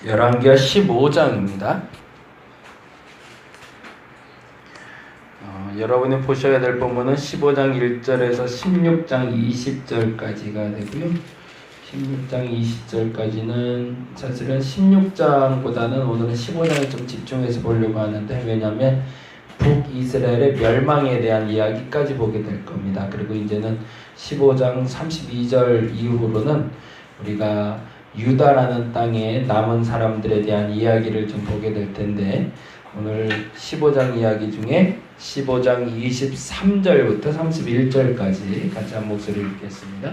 열왕기하 15장입니다. 여러분이 보셔야 될 본문은 15장 1절에서 16장 20절까지가 되고요. 16장 20절까지는 사실은 16장보다는 오늘은 15장에 좀 집중해서 보려고 하는데, 왜냐하면 북이스라엘의 멸망에 대한 이야기까지 보게 될 겁니다. 그리고 이제는 15장 32절 이후로는 우리가 유다라는 땅에 남은 사람들에 대한 이야기를 좀 보게 될 텐데, 오늘 15장 이야기 중에 15장 23절부터 31절까지 같이 한 목소리를 읽겠습니다.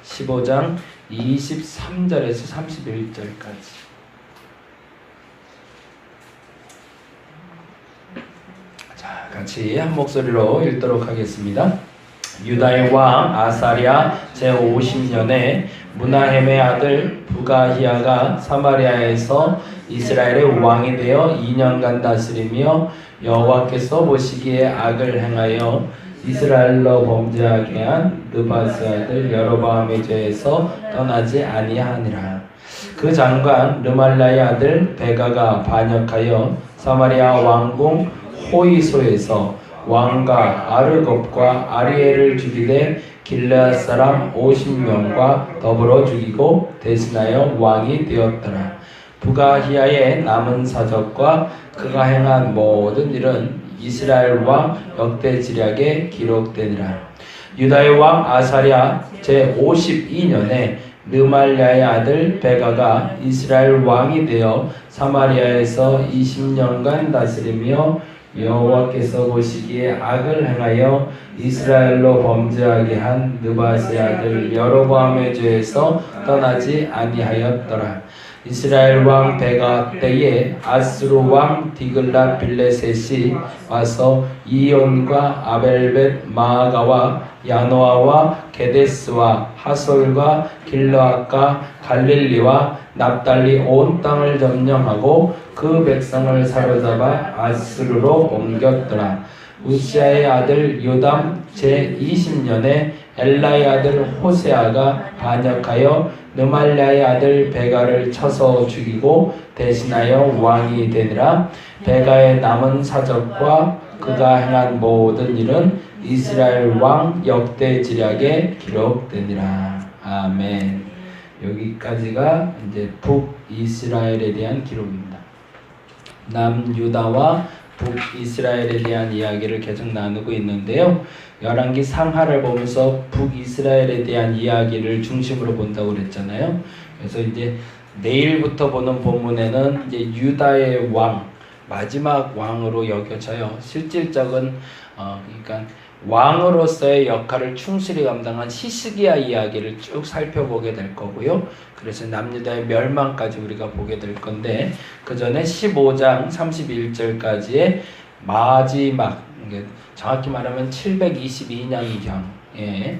15장 23절에서 31절까지. 자, 같이 한 목소리로 읽도록 하겠습니다. 유다의 왕 아사랴 제50년에 무나헴의 아들 부가히야가 사마리아에서 이스라엘의 왕이 되어 2년간 다스리며 여호와께서 보시기에 악을 행하여 이스라엘로 범죄하게 한 느바스 아들 여로보암의 죄에서 떠나지 아니하니라. 그 장관 르말라의 아들 베가가 반역하여 사마리아 왕궁 호이소에서 왕과 아르곱과 아리엘을 죽이되 길르앗 사람 50명과 더불어 죽이고 대신하여 왕이 되었더라. 부가히야의 남은 사적과 그가 행한 모든 일은 이스라엘 왕 역대지략에 기록되니라. 유다의 왕 아사랴 제52년에 르말랴의 아들 베가가 이스라엘 왕이 되어 사마리아에서 20년간 다스리며 여호와께서 보시기에 악을 행하여 이스라엘로 범죄하게 한 느바스의 아들 여로보암의 죄에서 떠나지 아니하였더라. 이스라엘 왕 베가 때에 아스루 왕 디글랏 빌레셋이 와서 이온과 아벨벳 마아가와 야노아와 게데스와 하솔과 길르앗과 갈릴리와 납달리 온 땅을 점령하고 그 백성을 사로잡아 아스루로 옮겼더라. 우시아의 아들 요담 제20년에 엘라의 아들 호세아가 반역하여 르말랴의 아들 베가를 쳐서 죽이고 대신하여 왕이 되니라. 베가의 남은 사적과 그가 행한 모든 일은 이스라엘 왕 역대지략에 기록되니라. 아멘. 여기까지가 이제 북이스라엘에 대한 기록입니다. 남유다와 북이스라엘에 대한 이야기를 계속 나누고 있는데요. 열왕기 상하를 보면서 북이스라엘에 대한 이야기를 중심으로 본다고 그랬잖아요. 그래서 이제 내일부터 보는 본문에는 이제 유다의 왕, 마지막 왕으로 여겨져요. 실질적인 그러니까 왕으로서의 역할을 충실히 감당한 히스기야 이야기를 쭉 살펴보게 될 거고요. 그래서 남유다의 멸망까지 우리가 보게 될 건데, 그 전에 15장 31절까지의 마지막, 정확히 말하면 722년경에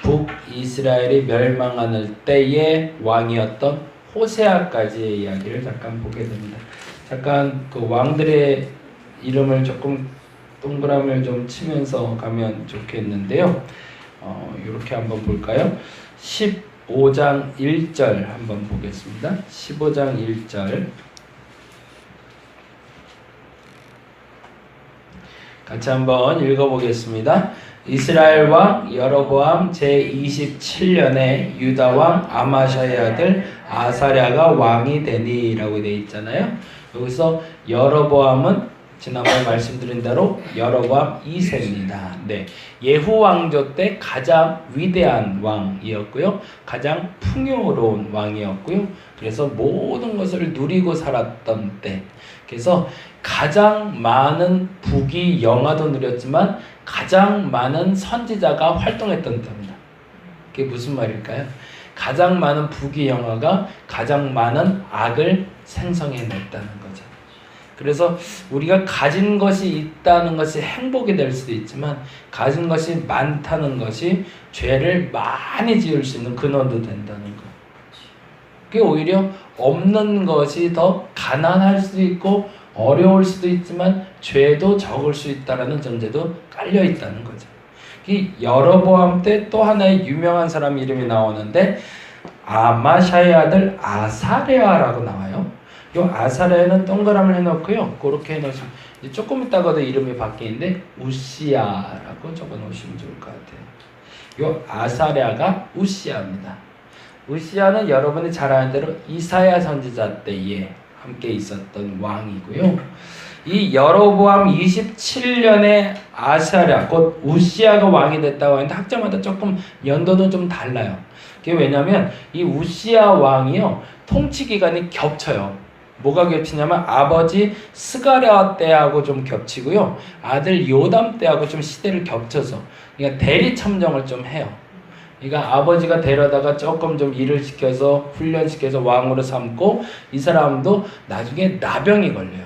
북이스라엘이 멸망하는 때의 왕이었던 호세아까지의 이야기를 잠깐 보게 됩니다. 잠깐 그 왕들의 이름을 조금 동그라미를 좀 치면서 가면 좋겠는데요. 이렇게 한번 볼까요? 15장 1절 한번 보겠습니다. 15장 1절 같이 한번 읽어보겠습니다. 이스라엘 왕 여로보암 제27년에 유다 왕 아마샤의 아들 아사랴가 왕이 되니 라고 되어 있잖아요. 여기서 여로보암은 지난번에 말씀드린 대로 여로보암 2세입니다. 네, 예후 왕조 때 가장 위대한 왕이었고요. 가장 풍요로운 왕이었고요. 그래서 모든 것을 누리고 살았던 때. 그래서 가장 많은 부귀 영화도 누렸지만 가장 많은 선지자가 활동했던 때입니다. 그게 무슨 말일까요? 가장 많은 부귀 영화가 가장 많은 악을 생성해냈다는 거죠. 그래서 우리가 가진 것이 있다는 것이 행복이 될 수도 있지만, 가진 것이 많다는 것이 죄를 많이 지을 수 있는 근원도 된다는 거. 그게 오히려 없는 것이 더 가난할 수도 있고 어려울 수도 있지만 죄도 적을 수 있다는 전제도 깔려 있다는 거죠. 이 여로보암 때 또 하나의 유명한 사람 이름이 나오는데 아마샤의 아들 아사랴라고 나와요. 요 아사랴는 동그라미를 해놓고요. 그렇게 해놓으시면 이제 조금 있다가도 이름이 바뀌는데 우시야라고 적어놓으시면 좋을 것 같아요. 요 아사랴가 우시야입니다. 우시야는 여러분이 잘 아는 대로 이사야 선지자 때에 함께 있었던 왕이고요. 이 여로보암 27년에 아사랴 곧 우시야가 왕이 됐다고 하는데 학자마다 조금 연도는 좀 달라요. 그게 왜냐면 이 우시야 왕이요 통치 기간이 겹쳐요. 뭐가 겹치냐면 아버지 스가랴 때하고 좀 겹치고요. 아들 요담 때하고 좀 시대를 겹쳐서 그러니까 대리 첨정을 좀 해요. 그러니까 아버지가 데려다가 조금 좀 일을 시켜서 훈련시켜서 왕으로 삼고 이 사람도 나중에 나병이 걸려요.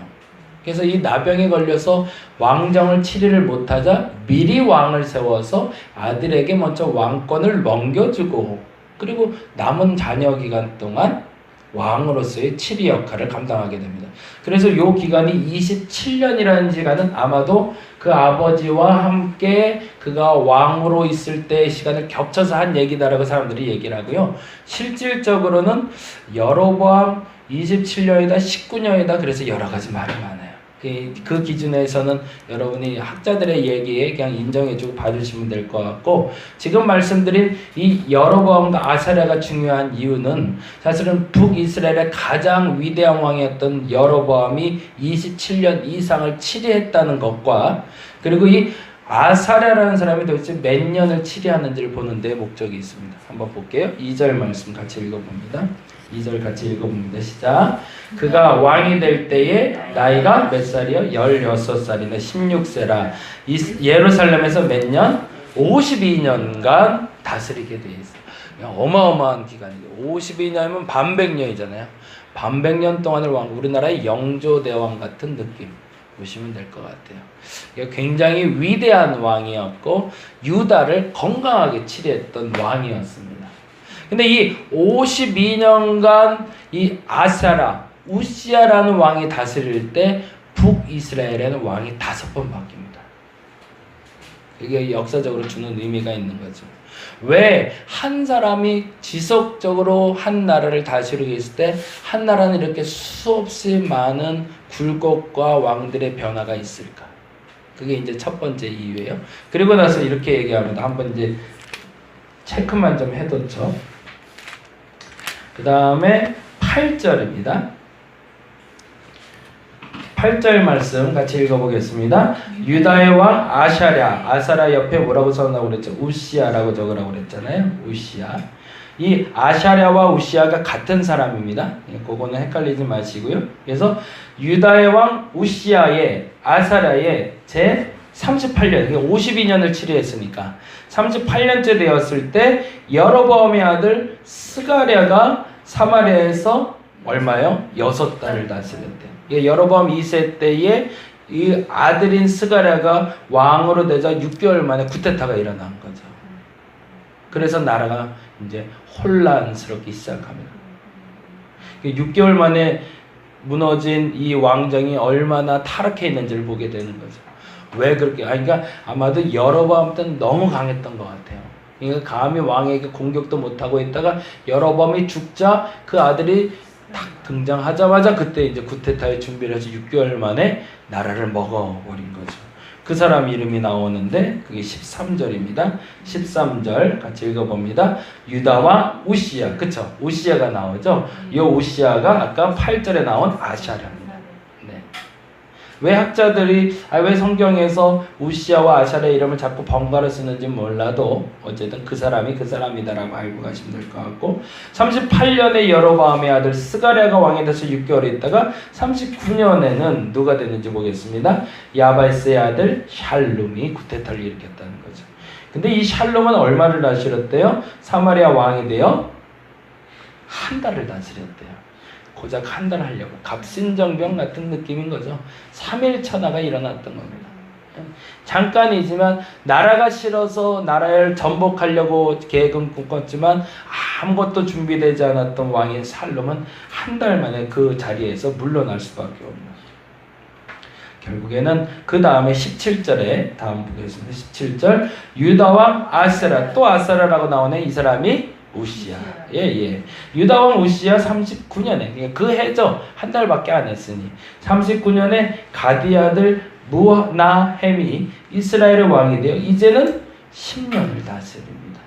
그래서 이 나병에 걸려서 왕정을 치리를 못하자 미리 왕을 세워서 아들에게 먼저 왕권을 넘겨주고 그리고 남은 자녀 기간 동안 왕으로서의 치리 역할을 감당하게 됩니다. 그래서 이 기간이 27년이라는 시간은 아마도 그 아버지와 함께 그가 왕으로 있을 때의 시간을 겹쳐서 한 얘기다라고 사람들이 얘기를 하고요. 실질적으로는 여로보암 27년이다 19년이다 그래서 여러 가지 말이 많아요. 그 기준에서는 여러분이 학자들의 얘기에 그냥 인정해주고 봐주시면 될 것 같고 지금 말씀드린 이 여로보암과 아사랴가 중요한 이유는 사실은 북이스라엘의 가장 위대한 왕이었던 여로보암이 27년 이상을 치리했다는 것과 그리고 이 아사랴라는 사람이 도대체 몇 년을 치리하는지를 보는 데 목적이 있습니다. 한번 볼게요. 2절 말씀 같이 읽어봅니다. 2절 같이 읽어봅니다. 시작. 그가 왕이 될 때에 나이가 몇 살이요? 16살이나 16세라. 예루살렘에서 몇 년? 52년간 다스리게 돼 있어요. 어마어마한 기간이죠. 52년이면 반백년이잖아요. 반백년 동안을 우리나라의 영조대왕 같은 느낌 보시면 될 것 같아요. 굉장히 위대한 왕이었고 유다를 건강하게 치리했던 왕이었습니다. 근데 이 52년간 이 아사랴, 우시야라는 왕이 다스릴 때 북이스라엘에는 왕이 5번 바뀝니다. 이게 역사적으로 주는 의미가 있는 거죠. 왜 한 사람이 지속적으로 한 나라를 다스리고 있을 때 한 나라는 이렇게 수없이 많은 굴곡과 왕들의 변화가 있을까? 그게 이제 첫 번째 이유예요. 그리고 나서 이렇게 얘기합니다. 한번 이제 체크만 좀 해뒀죠. 그 다음에 8절입니다. 8절 말씀 같이 읽어보겠습니다. 유다의 왕 아사랴 옆에 뭐라고 써놓으라고 그랬죠? 우시야라고 적으라고 그랬잖아요. 우시야. 이 아사랴와 우시야가 같은 사람입니다. 그거는 헷갈리지 마시고요. 그래서 유다의 왕 우시야의 아사랴의 제 38년, 52년을 치리했으니까 38년째 되었을 때 여로보암의 아들 스가랴가 사마리아에서 얼마요? 6달을 다스렸대요. 여로보암 2세 때에 이 아들인 스가랴가 왕으로 되자 6개월 만에 쿠데타가 일어난 거죠. 그래서 나라가 이제 혼란스럽기 시작합니다. 6개월 만에 무너진 이 왕정이 얼마나 타락해 있는지를 보게 되는 거죠. 왜 그렇게? 그러니까 아마도 여로보암 때는 너무 강했던 것 같아요. 그러니까 감히 왕에게 공격도 못하고 있다가 여로보암이 죽자 그 아들이 딱 등장하자마자 그때 이제 쿠데타의 준비를 해서 6개월 만에 나라를 먹어버린 거죠. 그 사람 이름이 나오는데 그게 13절입니다. 13절 같이 읽어봅니다. 유다와 우시야, 그쵸? 우시야가 나오죠. 이 우시야가 아까 8절에 나온 아사랴입니다. 네. 왜 학자들이 왜 성경에서 우시야와 아사랴의 이름을 자꾸 번갈아 쓰는지 몰라도 어쨌든 그 사람이 그 사람이다라고 알고 가시면 될 것 같고 38년에 여로보암의 아들 스가랴가 왕이 돼서 6개월 있다가 39년에는 누가 됐는지 보겠습니다. 야발스의 아들 샬룸이 쿠데타를 일으켰다는 거죠. 근데 이 샬룸은 얼마를 다스렸대요? 사마리아 왕이 되어 한 달을 다스렸대요. 고작 한 달 하려고 갑신정병 같은 느낌인 거죠. 3일 천하가 일어났던 겁니다. 잠깐이지만 나라가 싫어서 나라를 전복하려고 계획은 꾸꿨지만 아무것도 준비되지 않았던 왕인 살롬은 한 달 만에 그 자리에서 물러날 수밖에 없는 결국에는 그 다음에 17절에 다음 보겠습니다. 17절 유다왕 아사랴 또 아사랴라고 나오네. 이 사람이 우시야. 예. 유다 왕 우시야 39년에, 그러니까 그 해죠. 한 달밖에 안 했으니 39년에 가디 아들 무나헴이 이스라엘의 왕이 되어 이제는 10년을 다스립니다.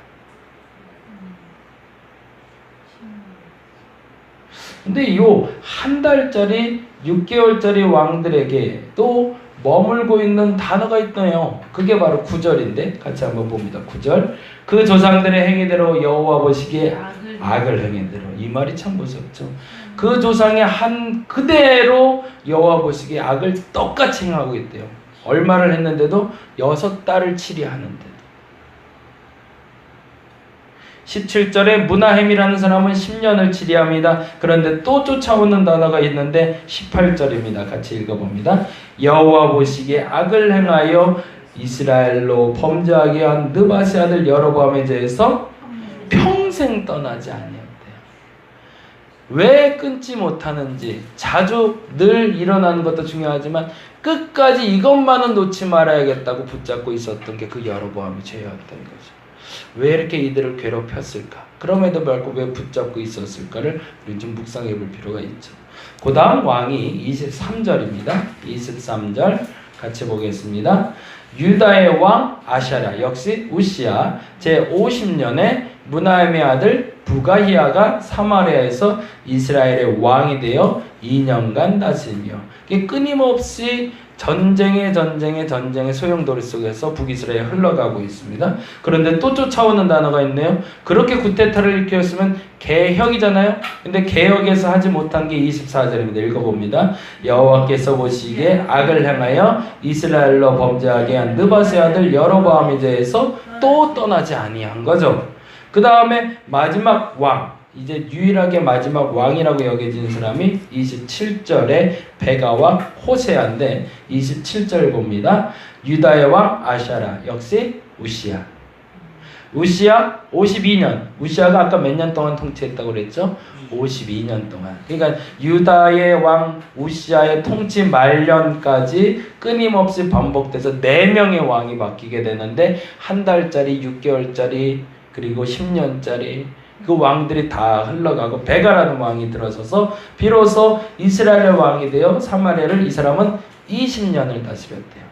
근데 요 한 달짜리 6개월짜리 왕들에게 또 머물고 있는 단어가 있네요. 그게 바로 9절인데 같이 한번 봅니다. 9절. 그 조상들의 행위대로 여호와 보시기에 악을 행위대로. 이 말이 참 무섭죠. 그 조상의 한 그대로 여호와 보시기에 악을 똑같이 행하고 있대요. 얼마를 했는데도 6달을 치리하는데. 17절에 무나헴이라는 사람은 10년을 치리합니다. 그런데 또 쫓아오는 단어가 있는데 18절입니다. 같이 읽어봅니다. 여호와 보시기에 악을 행하여 이스라엘로 범죄하게 한 느바세 아들 여로보암에 대해서 평생 떠나지 아니었대요. 왜 끊지 못하는지 자주 늘 일어나는 것도 중요하지만 끝까지 이것만은 놓지 말아야겠다고 붙잡고 있었던 게 그 여로보암의 죄였던 거죠. 왜 이렇게 이들을 괴롭혔을까? 그럼에도 불구하고 왜 붙잡고 있었을까를 우리는 좀 묵상해 볼 필요가 있죠. 그 다음 왕이 23절입니다. 23절 같이 보겠습니다. 유다의 왕 아샤랴, 역시 우시야 제50년에 무나헴의 아들 부가히야가 사마리아에서 이스라엘의 왕이 되어 2년간 다스리며, 끊임없이 전쟁의 소용돌이 속에서 북이스라엘에 흘러가고 있습니다. 그런데 또 쫓아오는 단어가 있네요. 그렇게 구테타를 일으켰으면 개혁이잖아요. 근데 개혁에서 하지 못한 게 24절입니다. 읽어봅니다. 여호와께서 보시기에 악을 행하여 이스라엘로 범죄하게 한 느바세 아들 여로보암에 대해서 또 떠나지 아니한 거죠. 그 다음에 마지막 왕, 이제 유일하게 마지막 왕이라고 여겨진 사람이 27절에 베가와 호세아인데 27절 봅니다. 유다의 왕 아샤라, 역시 우시야. 우시야 52년. 우시야가 아까 몇 년 동안 통치했다고 그랬죠? 52년 동안. 그러니까 유다의 왕 우시야의 통치 말년까지 끊임없이 반복돼서 4명의 왕이 바뀌게 되는데 한 달짜리, 6개월짜리, 그리고 10년짜리 그 왕들이 다 흘러가고 베가라는 왕이 들어서서 비로소 이스라엘의 왕이 되어 사마리아를 이 사람은 20년을 다스렸대요.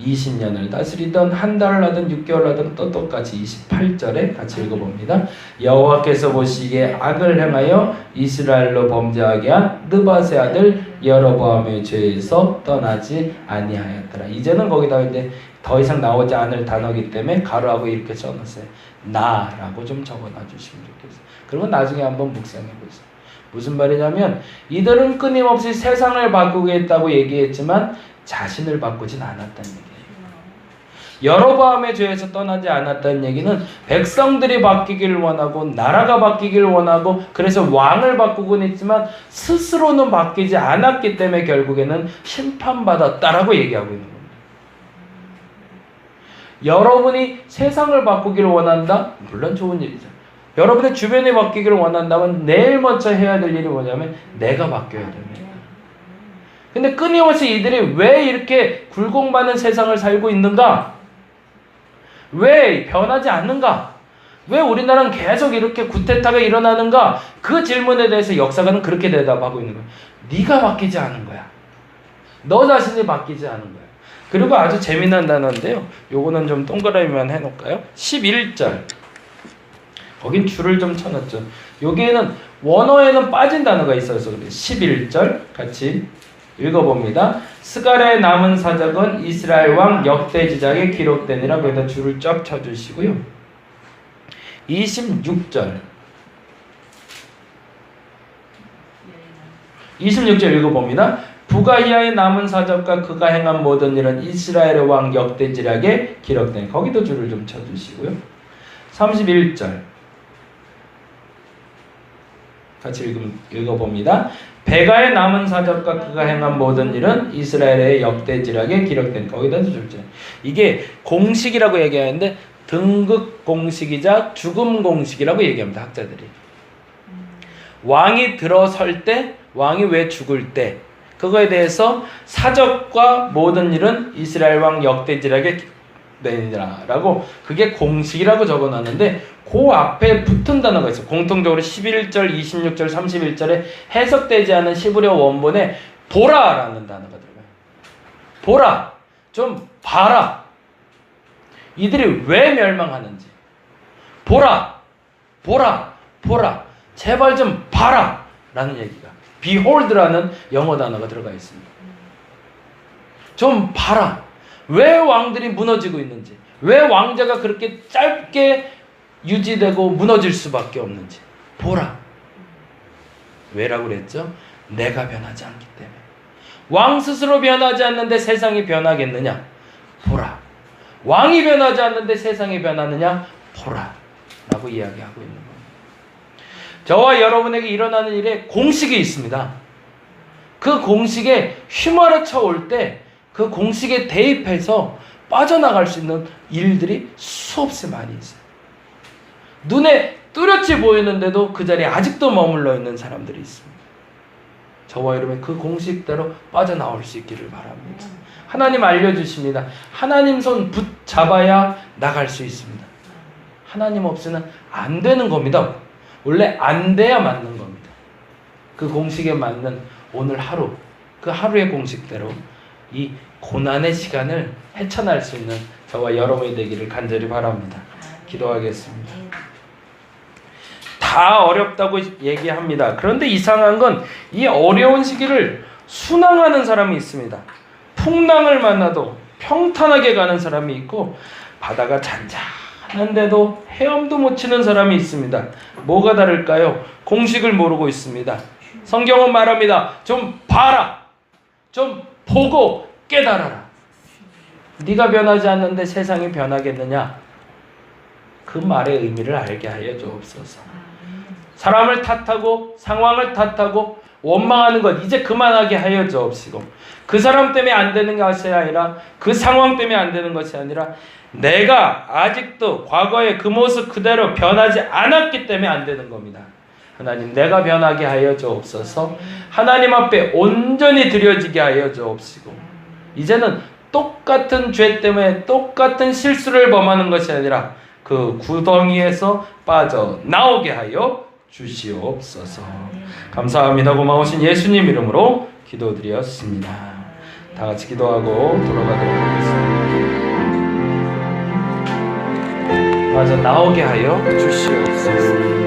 20년을 다스리던 한 달을 하든 6개월을 하든 또 똑같이 28절에 같이 읽어봅니다. 여호와께서 보시기에 악을 행하여 이스라엘로 범죄하게 한 느바세 아들 여로보암의 죄에서 떠나지 아니하였더라. 이제는 거기다 이제 더 이상 나오지 않을 단어이기 때문에 가로하고 이렇게 써놨어요. 나라고 좀 적어놔 주시면 좋겠어요. 그리고 나중에 한번 묵상해 보세요. 무슨 말이냐면 이들은 끊임없이 세상을 바꾸겠다고 얘기했지만 자신을 바꾸진 않았다는 얘기예요. 여로보암의 죄에서 떠나지 않았다는 얘기는 백성들이 바뀌기를 원하고 나라가 바뀌기를 원하고 그래서 왕을 바꾸곤 했지만 스스로는 바뀌지 않았기 때문에 결국에는 심판받았다라고 얘기하고 있는 겁니다. 여러분이 세상을 바꾸기를 원한다? 물론 좋은 일이죠. 여러분의 주변이 바뀌기를 원한다면 내일 먼저 해야 될 일이 뭐냐면 내가 바뀌어야 됩니다. 근데 끊임없이 이들이 왜 이렇게 굴곡많은 세상을 살고 있는가? 왜 변하지 않는가? 왜 우리나라는 계속 이렇게 구테타가 일어나는가? 그 질문에 대해서 역사가는 그렇게 대답하고 있는 거야. 네가 바뀌지 않은 거야. 너 자신이 바뀌지 않은 거야. 그리고 아주 재미난 단어인데요. 요거는 좀 동그라미만 해놓을까요? 11절. 거긴 줄을 좀 쳐놨죠. 여기에는 원어에는 빠진 단어가 있어서 그래요. 11절 같이 읽어봅니다. 스갈의 남은 사적은 이스라엘 왕 역대지작에 기록되니라. 거기다 줄을 쫙 쳐주시고요. 26절. 26절 읽어봅니다. 부가히야의 남은 사적과 그가 행한 모든 일은 이스라엘의 왕 역대지략에 기록된. 거기도 줄을 좀 쳐주시고요. 31절 같이 읽어봅니다. 베가의 남은 사적과 그가 행한 모든 일은 이스라엘의 역대지략에 기록된. 거기다 줄 쳐. 이게 공식이라고 얘기하는데 등극 공식이자 죽음 공식이라고 얘기합니다. 학자들이. 왕이 들어설 때, 왕이 왜 죽을 때, 그거에 대해서 사적과 모든 일은 이스라엘 왕 역대지략에 되니라라고 그게 공식이라고 적어놨는데 그 앞에 붙은 단어가 있어요. 공통적으로 11절, 26절, 31절에 해석되지 않은 시브리어 원본에 보라라는 단어가 들어가요. 보라, 좀 봐라. 이들이 왜 멸망하는지 보라, 보라, 보라. 제발 좀 봐라 라는 얘기가 behold라는 영어 단어가 들어가 있습니다. 좀 봐라. 왜 왕들이 무너지고 있는지, 왜 왕자가 그렇게 짧게 유지되고 무너질 수밖에 없는지 보라. 왜라고 그랬죠? 내가 변하지 않기 때문에. 왕 스스로 변하지 않는데 세상이 변하겠느냐? 보라. 왕이 변하지 않는데 세상이 변하느냐? 보라. 라고 이야기하고 있는 겁니다. 저와 여러분에게 일어나는 일에 공식이 있습니다. 그 공식에 휘몰아쳐 올 때 그 공식에 대입해서 빠져나갈 수 있는 일들이 수없이 많이 있어요. 눈에 뚜렷이 보이는데도 그 자리에 아직도 머물러 있는 사람들이 있습니다. 저와 여러분 그 공식대로 빠져나올 수 있기를 바랍니다. 하나님 알려주십니다. 하나님 손 붙잡아야 나갈 수 있습니다. 하나님 없이는 안 되는 겁니다. 원래 안 돼야 맞는 겁니다. 그 공식에 맞는 오늘 하루, 그 하루의 공식대로 이 고난의 시간을 헤쳐날 수 있는 저와 여러분이 되기를 간절히 바랍니다. 기도하겠습니다. 다 어렵다고 얘기합니다. 그런데 이상한 건 이 어려운 시기를 순항하는 사람이 있습니다. 풍랑을 만나도 평탄하게 가는 사람이 있고 바다가 잔잔한데도 헤엄도 못 치는 사람이 있습니다. 뭐가 다를까요? 공식을 모르고 있습니다. 성경은 말합니다. 좀 봐라. 좀 보고 깨달아라. 네가 변하지 않는데 세상이 변하겠느냐? 그 말의 의미를 알게 하여 주옵소서. 사람을 탓하고 상황을 탓하고 원망하는 것 이제 그만하게 하여 주옵시고, 그 사람 때문에 안 되는 것이 아니라 그 상황 때문에 안 되는 것이 아니라 내가 아직도 과거의 그 모습 그대로 변하지 않았기 때문에 안 되는 겁니다. 하나님, 내가 변하게 하여 주옵소서. 하나님 앞에 온전히 드려지게 하여 주옵시고, 이제는 똑같은 죄 때문에 똑같은 실수를 범하는 것이 아니라 그 구덩이에서 빠져나오게 하여 주시옵소서. 감사합니다. 고마우신 예수님 이름으로 기도드렸습니다. 다 같이 기도하고 돌아가도록 하겠습니다. 빠져나오게 하여 주시옵소서.